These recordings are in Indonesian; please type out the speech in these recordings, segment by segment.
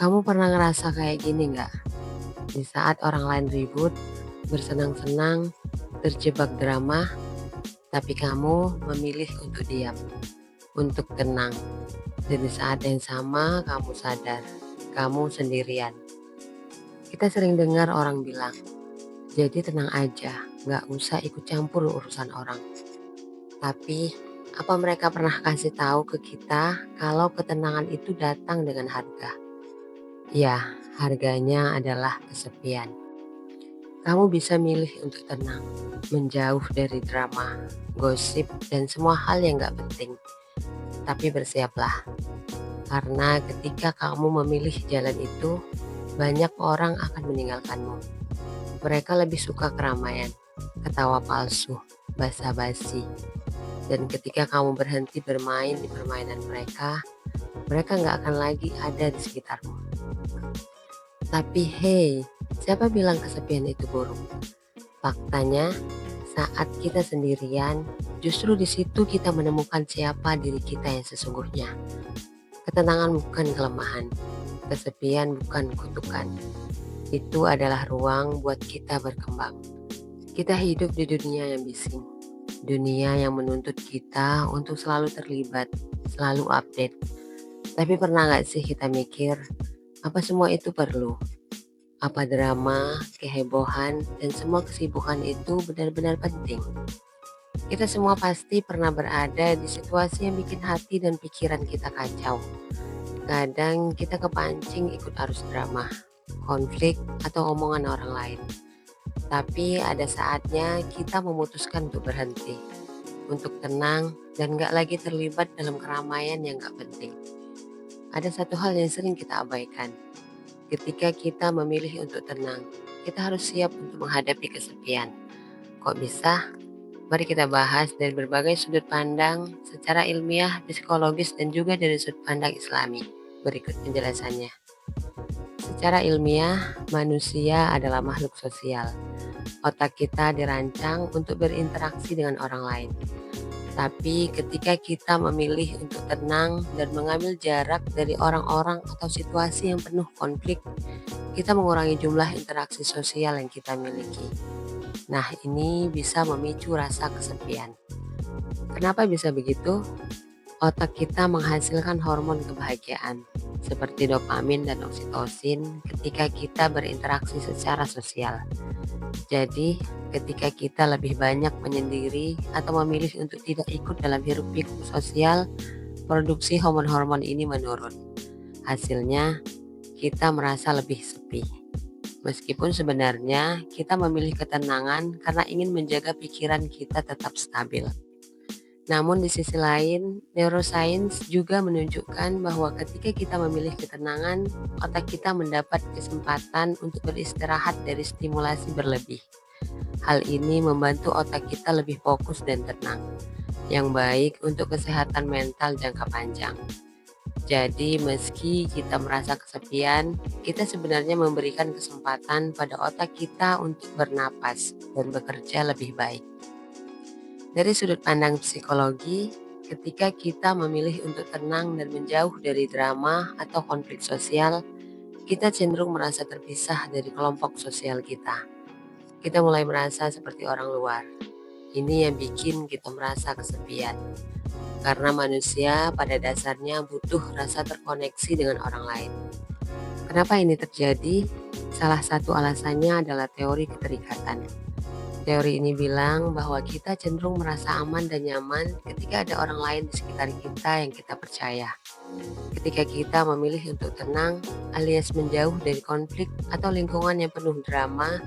Kamu pernah ngerasa kayak gini nggak? Di saat orang lain ribut, bersenang-senang, terjebak drama, tapi kamu memilih untuk diam, untuk tenang. Dan di saat yang sama kamu sadar, kamu sendirian. Kita sering dengar orang bilang, jadi tenang aja, nggak usah ikut campur urusan orang. Tapi, apa mereka pernah kasih tahu ke kita kalau ketenangan itu datang dengan harga? Ya, harganya adalah kesepian. Kamu bisa milih untuk tenang, menjauh dari drama, gosip, dan semua hal yang gak penting. Tapi bersiaplah, karena ketika kamu memilih jalan itu, banyak orang akan meninggalkanmu. Mereka lebih suka keramaian, ketawa palsu, basa-basi. Dan ketika kamu berhenti bermain di permainan mereka, mereka gak akan lagi ada di sekitarmu. Tapi hey, siapa bilang kesepian itu buruk? Faktanya, saat kita sendirian, justru di situ kita menemukan siapa diri kita yang sesungguhnya. Ketenangan bukan kelemahan, kesepian bukan kutukan. Itu adalah ruang buat kita berkembang. Kita hidup di dunia yang bising, dunia yang menuntut kita untuk selalu terlibat, selalu update. Tapi pernah gak sih kita mikir, apa semua itu perlu? Apa drama, kehebohan, dan semua kesibukan itu benar-benar penting? Kita semua pasti pernah berada di situasi yang bikin hati dan pikiran kita kacau. Kadang kita kepancing ikut arus drama, konflik, atau omongan orang lain. Tapi ada saatnya kita memutuskan untuk berhenti, untuk tenang, dan gak lagi terlibat dalam keramaian yang gak penting. Ada satu hal yang sering kita abaikan. Ketika kita memilih untuk tenang, kita harus siap untuk menghadapi kesepian. Kok bisa? Mari kita bahas dari berbagai sudut pandang secara ilmiah, psikologis, dan juga dari sudut pandang Islami. Berikut penjelasannya. Secara ilmiah, manusia adalah makhluk sosial. Otak kita dirancang untuk berinteraksi dengan orang lain. Tapi ketika kita memilih untuk tenang dan mengambil jarak dari orang-orang atau situasi yang penuh konflik, kita mengurangi jumlah interaksi sosial yang kita miliki. Nah, ini bisa memicu rasa kesepian. Kenapa bisa begitu? Otak kita menghasilkan hormon kebahagiaan seperti dopamin dan oksitosin ketika kita berinteraksi secara sosial. Jadi, ketika kita lebih banyak menyendiri atau memilih untuk tidak ikut dalam hiruk-pikuk sosial, produksi hormon-hormon ini menurun. Hasilnya, kita merasa lebih sepi. Meskipun sebenarnya kita memilih ketenangan karena ingin menjaga pikiran kita tetap stabil. Namun di sisi lain, neuroscience juga menunjukkan bahwa ketika kita memilih ketenangan, otak kita mendapat kesempatan untuk beristirahat dari stimulasi berlebih. Hal ini membantu otak kita lebih fokus dan tenang, yang baik untuk kesehatan mental jangka panjang. Jadi meski kita merasa kesepian, kita sebenarnya memberikan kesempatan pada otak kita untuk bernapas dan bekerja lebih baik. Dari sudut pandang psikologi, ketika kita memilih untuk tenang dan menjauh dari drama atau konflik sosial, kita cenderung merasa terpisah dari kelompok sosial kita. Kita mulai merasa seperti orang luar. Ini yang bikin kita merasa kesepian. Karena manusia pada dasarnya butuh rasa terkoneksi dengan orang lain. Kenapa ini terjadi? Salah satu alasannya adalah teori keterikatan. Teori ini bilang bahwa kita cenderung merasa aman dan nyaman ketika ada orang lain di sekitar kita yang kita percaya. Ketika kita memilih untuk tenang alias menjauh dari konflik atau lingkungan yang penuh drama,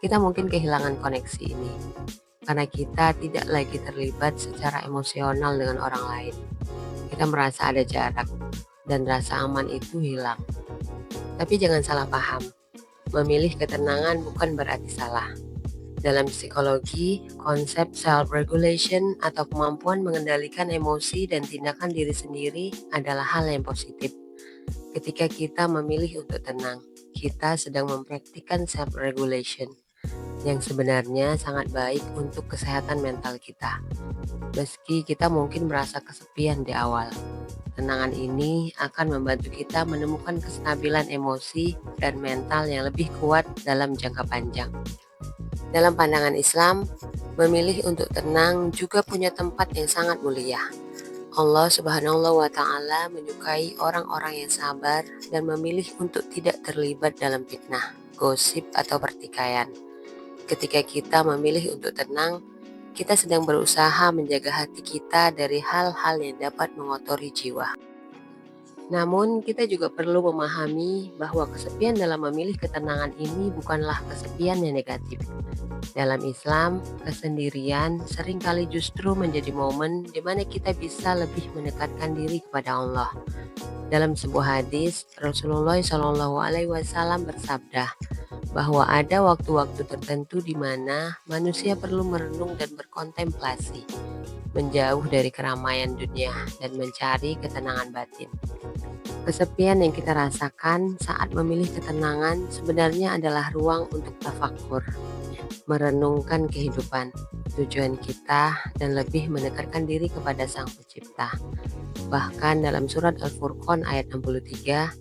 kita mungkin kehilangan koneksi ini. Karena kita tidak lagi terlibat secara emosional dengan orang lain. Kita merasa ada jarak dan rasa aman itu hilang. Tapi jangan salah paham, memilih ketenangan bukan berarti salah. Dalam psikologi, konsep self-regulation atau kemampuan mengendalikan emosi dan tindakan diri sendiri adalah hal yang positif. Ketika kita memilih untuk tenang, kita sedang mempraktikkan self-regulation yang sebenarnya sangat baik untuk kesehatan mental kita. Meski kita mungkin merasa kesepian di awal. ketenangan ini akan membantu kita menemukan kestabilan emosi dan mental yang lebih kuat dalam jangka panjang. Dalam pandangan Islam, memilih untuk tenang juga punya tempat yang sangat mulia. Allah Subhanahu wa Ta'ala menyukai orang-orang yang sabar dan memilih untuk tidak terlibat dalam fitnah, gosip, atau pertikaian. Ketika kita memilih untuk tenang, kita sedang berusaha menjaga hati kita dari hal-hal yang dapat mengotori jiwa. Namun, kita juga perlu memahami bahwa kesepian dalam memilih ketenangan ini bukanlah kesepian yang negatif. Dalam Islam, kesendirian seringkali justru menjadi momen di mana kita bisa lebih mendekatkan diri kepada Allah. Dalam sebuah hadis, Rasulullah SAW bersabda bahwa ada waktu-waktu tertentu di mana manusia perlu merenung dan berkontemplasi, menjauh dari keramaian dunia dan mencari ketenangan batin. Kesepian yang kita rasakan saat memilih ketenangan sebenarnya adalah ruang untuk tafakur, merenungkan kehidupan, tujuan kita, dan lebih mendekatkan diri kepada Sang Pencipta. Bahkan dalam surat Al-Furqan ayat 63,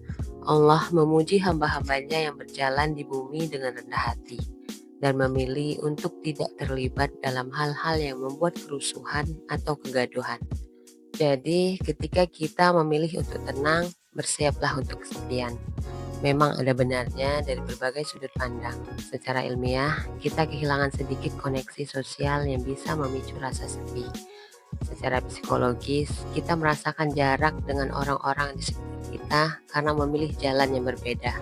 Allah memuji hamba-hambanya yang berjalan di bumi dengan rendah hati dan memilih untuk tidak terlibat dalam hal-hal yang membuat kerusuhan atau kegaduhan. Jadi, ketika kita memilih untuk tenang, bersiaplah untuk kesepian. Memang ada benarnya dari berbagai sudut pandang. Secara ilmiah, kita kehilangan sedikit koneksi sosial yang bisa memicu rasa sepi. Secara psikologis, kita merasakan jarak dengan orang-orang di sekitar kita karena memilih jalan yang berbeda.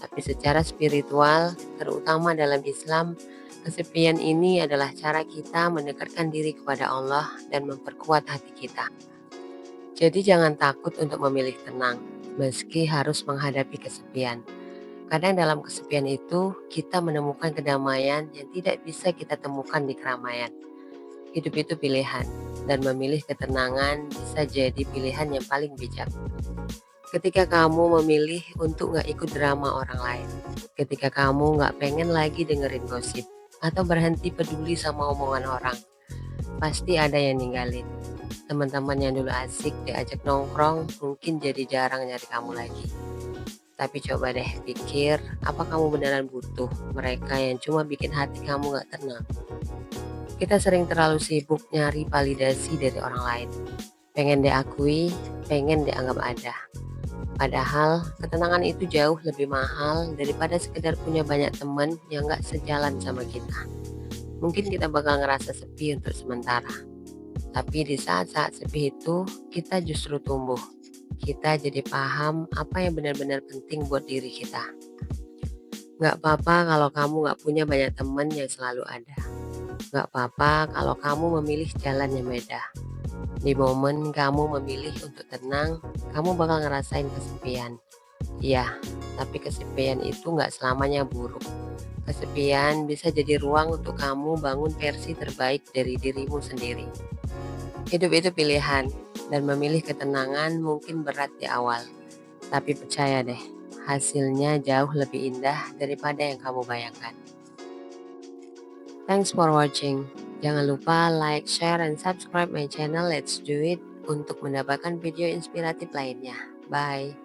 Tapi secara spiritual, terutama dalam Islam, kesepian ini adalah cara kita mendekatkan diri kepada Allah dan memperkuat hati kita. Jadi jangan takut untuk memilih tenang, meski harus menghadapi kesepian. Kadang dalam kesepian itu, kita menemukan kedamaian yang tidak bisa kita temukan di keramaian. Hidup itu pilihan, dan memilih ketenangan bisa jadi pilihan yang paling bijak. Ketika kamu memilih untuk gak ikut drama orang lain, ketika kamu gak pengen lagi dengerin gosip, atau berhenti peduli sama omongan orang, pasti ada yang ninggalin. Teman-teman yang dulu asik diajak nongkrong mungkin jadi jarang nyari kamu lagi. Tapi coba deh pikir, apa kamu beneran butuh mereka yang cuma bikin hati kamu gak tenang? Kita sering terlalu sibuk nyari validasi dari orang lain. Pengen diakui, pengen dianggap ada. Padahal ketenangan itu jauh lebih mahal daripada sekedar punya banyak teman yang gak sejalan sama kita. Mungkin kita bakal ngerasa sepi untuk sementara. Tapi di saat-saat sepi itu, kita justru tumbuh. Kita jadi paham apa yang benar-benar penting buat diri kita. Gak apa-apa kalau kamu gak punya banyak teman yang selalu ada. Gak apa-apa kalau kamu memilih jalan yang beda. Di momen kamu memilih untuk tenang, kamu bakal ngerasain kesepian. Iya, tapi kesepian itu gak selamanya buruk. Kesepian bisa jadi ruang untuk kamu bangun versi terbaik dari dirimu sendiri. Hidup itu pilihan, dan memilih ketenangan mungkin berat di awal. Tapi percaya deh, hasilnya jauh lebih indah daripada yang kamu bayangkan. Thanks for watching. Jangan lupa like, share, and subscribe my channel Let's Do It untuk mendapatkan video inspiratif lainnya. Bye.